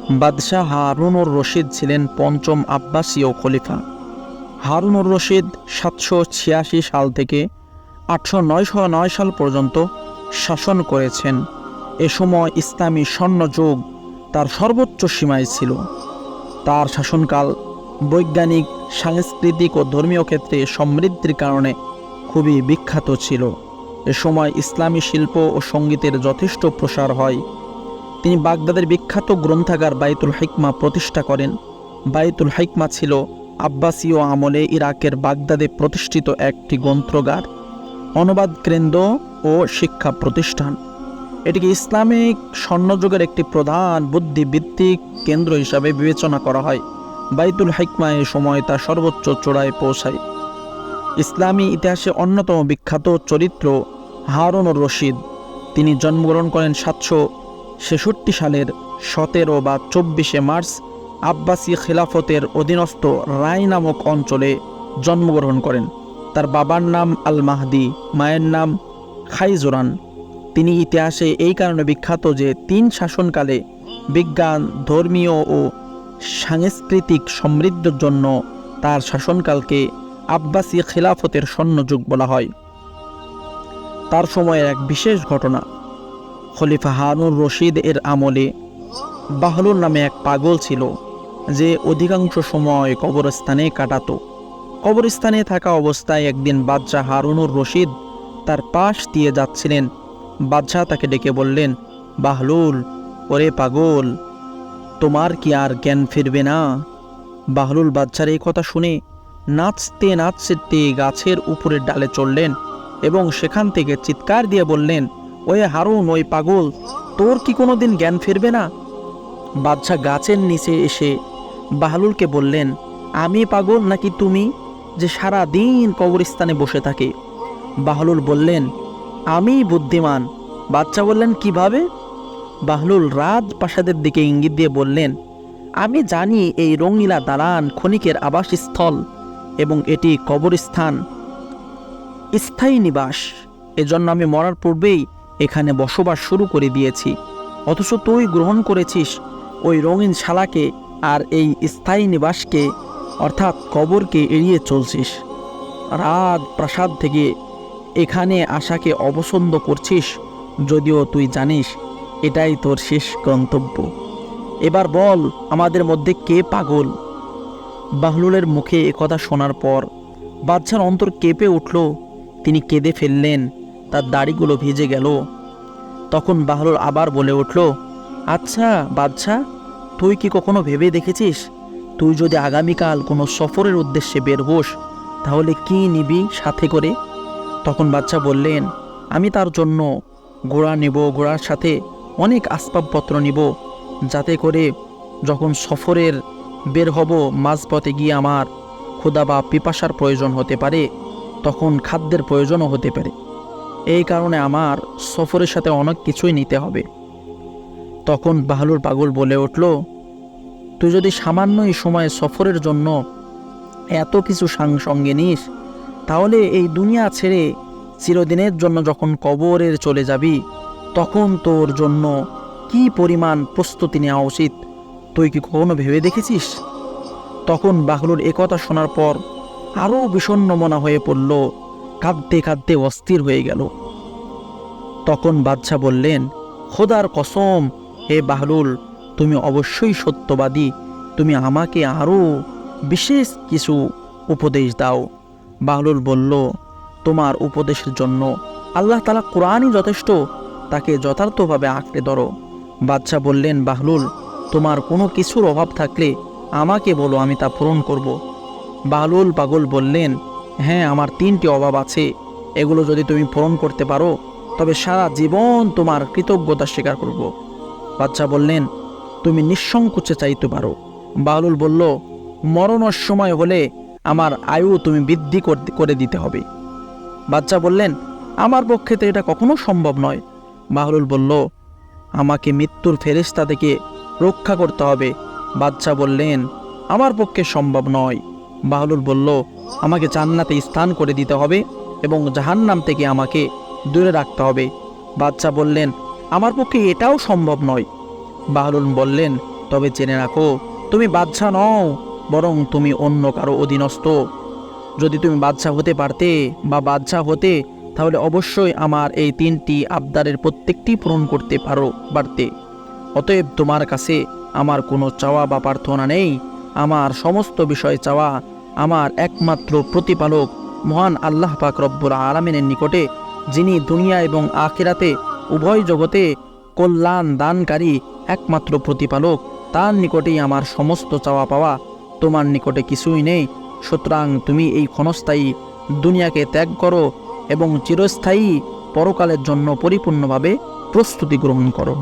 বাদশাহ হারুনুর রশিদ ছিলেন পঞ্চম আব্বাসীয় খলিফা। হারুনুর রশিদ 786 সাল থেকে 809 সাল পর্যন্ত শাসন করেছেন। এ সময় ইসলামী স্বর্ণযুগ তার সর্বোচ্চ সীমায় ছিল। তার শাসনকাল বৈজ্ঞানিক, সাংস্কৃতিক ও ধর্মীয় ক্ষেত্রে সমৃদ্ধির কারণে খুবই বিখ্যাত ছিল। এ সময় ইসলামী শিল্প ও সঙ্গীতের যথেষ্ট প্রসার হয়। তিনি বাগদাদের বিখ্যাত গ্রন্থাগার বাইতুল হিকমা প্রতিষ্ঠা করেন। বাইতুল হিকমা ছিল আব্বাসীয় আমলে ইরাকের বাগদাদে প্রতিষ্ঠিত একটি গ্রন্থাগার, অনুবাদ কেন্দ্র ও শিক্ষা প্রতিষ্ঠান। এটিকে ইসলামিক স্বর্ণযুগের একটি প্রধান বুদ্ধিবৃত্তিক কেন্দ্র হিসাবে বিবেচনা করা হয়। বাইতুল হিকমা এ সময় তার সর্বোচ্চ চূড়ায় পৌঁছায়। ইসলামী ইতিহাসে অন্যতম বিখ্যাত চরিত্র হারুনুর রশিদ। তিনি জন্মগ্রহণ করেন 766 সালের 17 বা 24 মার্চ আব্বাসী খিলাফতের অধীনস্থ রাই নামক অঞ্চলে জন্মগ্রহণ করেন। তার বাবার নাম আল মাহদি, মায়ের নাম খাইজুরান। তিনি ইতিহাসে এই কারণে বিখ্যাত যে 3 শাসনকালে বিজ্ঞান, ধর্মীয় ও সাংস্কৃতিক সমৃদ্ধির জন্য তার শাসনকালকে আব্বাসী খিলাফতের স্বর্ণযুগ বলা হয়। তার সময়ের এক বিশেষ ঘটনা, খলিফা হারুনুর রশিদ এর আমলে বাহলুল নামে এক পাগল ছিল, যে অধিকাংশ সময় কবরস্থানে কাটাতো। কবরস্থানে থাকা অবস্থায় একদিন বাদশাহ হারুনুর রশিদ তার পাশ দিয়ে যাচ্ছিলেন। বাদশাহ তাকে ডেকে বললেন, বাহলুল, ওরে পাগল, তোমার কি আর জ্ঞান ফিরবে না? বাহলুল বাদশার এই কথা শুনে নাচতে নাচতে গাছের উপরের ডালে চড়লেন এবং সেখান থেকে চিৎকার দিয়ে বললেন, ওয়ে হারুন, ওই পাগল, তোর কি কোনোদিন জ্ঞান ফিরবে না? বাদশাহ গাছের নিচে এসে বাহলুলকে বললেন, আমি পাগল নাকি তুমি, যে সারা দিন কবরস্থানে বসে থাকে? বাহলুল বললেন, আমি বুদ্ধিমান। বাদশাহ বললেন, কিভাবে? বাহলুল রাজপ্রাসাদের দিকে ইঙ্গিত দিয়ে বললেন, আমি জানি এই রঙিলা দালান ক্ষণিকের আবাসস্থল এবং এটি কবরস্থান, স্থায়ী নিবাস। এজন্য আমি মরার পূর্বেই এখানে বসবাস শুরু করে দিয়েছি। অথচ তুই গ্রহণ করেছিস ওই রঙিন শালাকে আর এই স্থায়ী নিবাসকে, অর্থাৎ কবরকে এড়িয়ে চলছিস। রাজপ্রাসাদ থেকে এখানে আসাকে অপছন্দ করছিস, যদিও তুই জানিস এটাই তোর শেষ গন্তব্য। এবার বল, আমাদের মধ্যে কে পাগল? বাহলুলের মুখে একথা শোনার পর বাদশার অন্তর কেঁপে উঠল। তিনি কেঁদে ফেললেন, তার দাড়িগুলো ভিজে গেল। তখন বাহলুল আবার বলে উঠল, আচ্ছা বাদশাহ, তুই কি কখনো ভেবে দেখেছিস, তুই যদি আগামীকাল কোনো সফরের উদ্দেশ্যে বের হোস, তাহলে কি নিবি সাথে করে? তখন বাদশাহ বললেন, আমি তার জন্য ঘোড়া নেব, ঘোড়ার সাথে অনেক আসবাবপত্র নিব, যাতে করে যখন সফরের বের হব, মাঝপথে গিয়ে আমার ক্ষুধা বা পিপাসার প্রয়োজন হতে পারে, তখন খাদ্যের প্রয়োজনও হতে পারে। এই কারণে আমার সফরের সাথে অনেক কিছুই নিতে হবে। তখন বাহলুল পাগল বলে উঠল, তুই যদি সামান্য এই সময় সফরের জন্য এত কিছু সঙ্গে নিস, তাহলে এই দুনিয়া ছেড়ে চিরদিনের জন্য যখন কবরের চলে যাবি, তখন তোর জন্য কি পরিমাণ প্রস্তুতি নেওয়া উচিত, তুই কি কখনো ভেবে দেখেছিস? তখন বাহলুল একথা শোনার পর আরও বিষণ্ণ মনা হয়ে পড়ল, কাঁদতে কাঁদতে অস্থির হয়ে গেল। তখন বাদশাহ বললেন, খোদার কসম, হে বাহলুল, তুমি অবশ্যই সত্যবাদী, তুমি আমাকে আরও বিশেষ কিছু উপদেশ দাও। বাহলুল বলল, তোমার উপদেশের জন্য আল্লাহ তাআলা কোরআনই যথেষ্ট, তাকে যথার্থভাবে আঁকড়ে ধরো। বাদশাহ বললেন, বাহলুল, তোমার কোনো কিছুর অভাব থাকলে আমাকে বলো, আমি তা পূরণ করব। বাহলুল পাগল বললেন, হ্যাঁ, আমার 3টি অভাব আছে, এগুলো যদি তুমি পূরণ করতে পারো তবে সারা জীবন তোমার কৃতজ্ঞতা স্বীকার করব। বাদশাহ বললেন, তুমি নিঃসংকোচে চাইতে পারো। বাহলুল বলল, মরণের সময় হলে আমার আয়ু তুমি বৃদ্ধি করে দিতে হবে। বাদশাহ বললেন, আমার পক্ষে তো এটা কখনো সম্ভব নয়। বাহলুল বলল, আমাকে মৃত্যুর ফেরেশতা থেকে রক্ষা করতে হবে। বাদশাহ বললেন, আমার পক্ষে সম্ভব নয়। বাহলুল বলল, আমাকে জান্নাতে স্থান করে দিতে হবে এবং জাহান্নাম থেকে আমাকে দূরে রাখতে হবে। বাদশাহ বললেন, আমার পক্ষে এটাও সম্ভব নয়। বাহলুল বললেন, তবে জেনে রাখো, তুমি বাদশা নও, বরং তুমি অন্য কারো অধীনস্থ। যদি তুমি বাদশা হতে পারতে বা বাদশা হতে, তাহলে অবশ্যই আমার এই 3টি আবদারের প্রত্যেকটি পূরণ করতে পারতে। অতএব তোমার কাছে আমার কোনো চাওয়া বা প্রার্থনা নেই। আমার সমস্ত বিষয় চাওয়া আমার একমাত্র প্রতিপালক মহান আল্লাহ পাক রব্বুল আলামিনের নিকটে, যিনি দুনিয়া এবং আখিরাতে উভয় জগতে কল্যাণ দানকারী একমাত্র প্রতিপালক। তার নিকটেই আমার সমস্ত চাওয়া পাওয়া। তোমার নিকটে কিছুই নেই। সুতরাং তুমি এই ক্ষণস্থায়ী দুনিয়াকে ত্যাগ করো এবং চিরস্থায়ী পরকালের জন্য পরিপূর্ণভাবে প্রস্তুতি গ্রহণ করো।